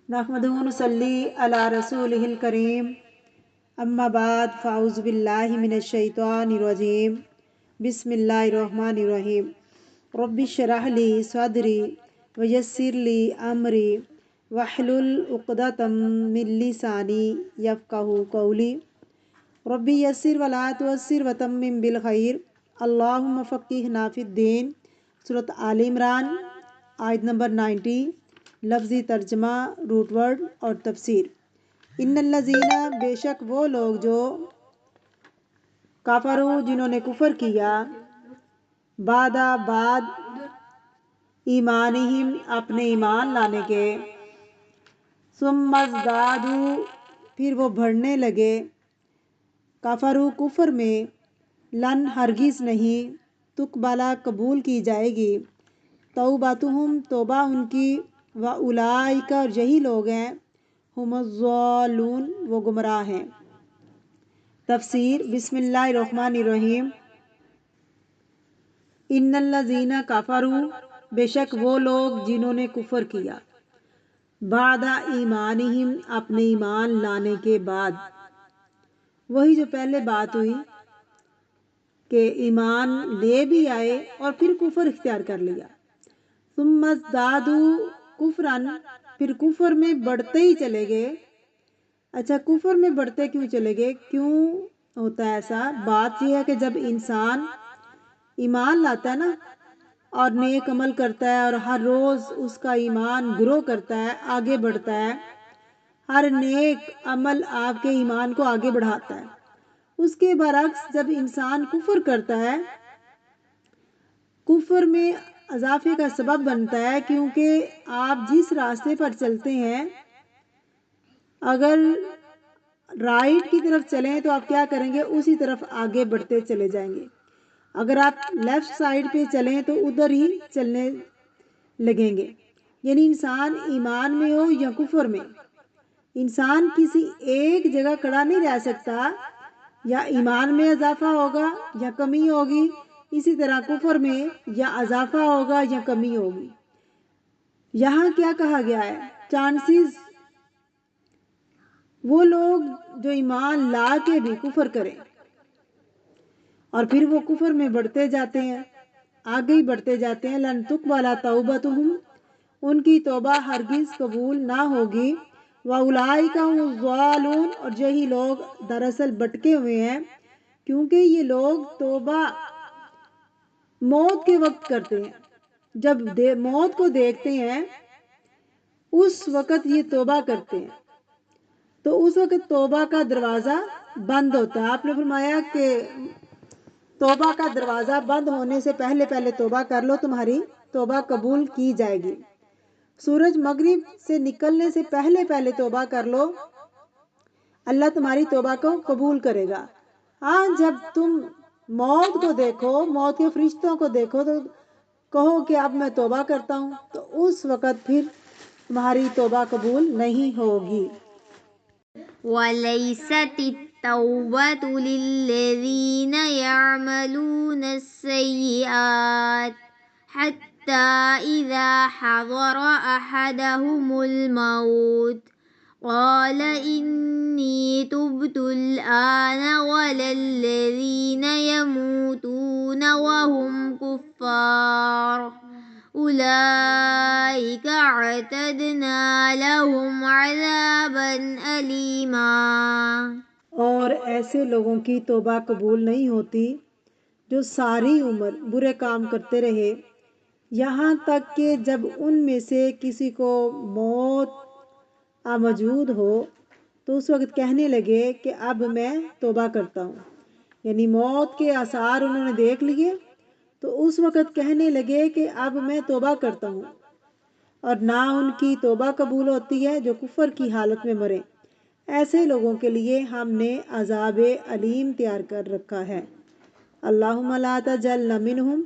نحمدہ نصلی علی رسولہ الکریم اما بعد فاعوذ باللہ من الشیطان الرجیم بسم اللہ الرحمن الرحیم رب اشرح لی صدری ویسر لی امری واحلل عقدۃ من لسانی یفقہوا قولی ربی یسر ولا تعسر وتمم بالخیر اللہم فقہنا فی الدین۔ سورۃ آل عمران آیت نمبر 90، لفظی ترجمہ، روٹ ورڈ اور تفسیر۔ ان الذین، بے شک وہ لوگ جو کفروا، جنہوں نے کفر کیا، بعد ایمانہم، اپنے ایمان لانے کے، ثم ازدادوا، پھر وہ بڑھنے لگے، کفروا، کفر میں، لن، ہرگز نہیں، تقبلا، قبول کی جائے گی، توبتہم، توبہ ان کی، واولئک، اور یہی لوگ ہیں، ہم الضالون، وہ گمراہ ہیں۔ تفسیر۔ بسم اللہ الرحمن الرحیم۔ ان الذین کفروا، بے شک وہ لوگ جنہوں نے کفر کیا، بعد ایمانہم، اپنے ایمان لانے کے بعد، وہی جو پہلے بات ہوئی کہ ایمان لے بھی آئے اور پھر کفر اختیار کر لیا، ثم ازدادوا کفرا، پھر کفر میں بڑھتے ہی چلے گئے۔ اچھا، کفر میں بڑھتے کیوں چلے گئے؟ کیوں ہوتا ہے ایسا؟ بات یہ ہے کہ جب انسان ایمان لاتا ہے نا اور نیک عمل کرتا ہے اور ہر روز اس کا ایمان گرو کرتا ہے، آگے بڑھتا ہے، ہر نیک عمل آپ کے ایمان کو آگے بڑھاتا ہے۔ اس کے برعکس جب انسان کفر کرتا ہے، کفر میں اضافے کا سبب بنتا ہے، کیونکہ آپ جس راستے پر چلتے ہیں، اگر رائٹ کی طرف چلیں تو آپ کیا کریں گے؟ اسی طرف آگے بڑھتے چلے جائیں گے۔ اگر آپ لیفٹ سائڈ پہ چلیں تو ادھر ہی چلنے لگیں گے۔ یعنی انسان ایمان میں ہو یا کفر میں، انسان کسی ایک جگہ کھڑا نہیں رہ سکتا، یا ایمان میں اضافہ ہوگا یا کمی ہوگی، اسی طرح کفر میں یا اضافہ ہوگا یا کمی ہوگی۔ یہاں کیا کہا گیا ہے؟ چانسز، وہ لوگ جو ایمان لا کے بھی کفر کریں اور پھر وہ کفر میں بڑھتے جاتے ہیں، آگے ہی بڑھتے جاتے ہیں، لن تقبل توبتہم، ان کی توبہ ہرگز قبول نہ ہوگی، واولئک هم الضالون، اور یہی لوگ دراصل بٹکے ہوئے ہیں، کیونکہ یہ لوگ توبہ موت کے وقت کرتے ہیں۔ جب موت کو دیکھتے ہیں اس وقت یہ توبہ کرتے ہیں، تو اس وقت توبہ کا دروازہ بند ہوتا ہے۔ آپ نے فرمایا کہ توبہ کا دروازہ بند ہونے سے پہلے پہلے توبہ کر لو، تمہاری توبہ قبول کی جائے گی۔ سورج مغرب سے نکلنے سے پہلے پہلے توبہ کر لو، اللہ تمہاری توبہ کو قبول کرے گا۔ ہاں، جب تم موت کو دیکھو، موت کے فرشتوں کو دیکھو، تو کہو کہ اب میں توبہ کرتا ہوں، تو اس وقت پھر تمہاری توبہ قبول نہیں ہوگی۔ وَلَيْسَتِ التَّوْبَةُ لِلَّذِينَ يَعْمَلُونَ السَّيِّئَاتِ حَتَّى إِذَا حَضَرَ أَحَدَهُمُ الْمَوْتُ قَالَ إِنِّي تُبْتُ الْآنَ وَلَا الَّذِينَ يَمُوتُونَ وَهُمْ كُفَّارٌ أُولَئِكَ أَعْتَدْنَا لَهُمْ عَذَابًا أَلِيمًا۔ اور ایسے لوگوں کی توبہ قبول نہیں ہوتی جو ساری عمر برے کام کرتے رہے، یہاں تک کہ جب ان میں سے کسی کو موت موجود ہو تو اس وقت کہنے لگے کہ اب میں توبہ کرتا ہوں۔ یعنی موت کے آثار انہوں نے دیکھ لیے تو اس وقت کہنے لگے کہ اب میں توبہ کرتا ہوں، اور نہ ان کی توبہ قبول ہوتی ہے جو کفر کی حالت میں مرے۔ ایسے لوگوں کے لیے ہم نے عذاب علیم تیار کر رکھا ہے۔ اللہم لا تجعلنا منہم۔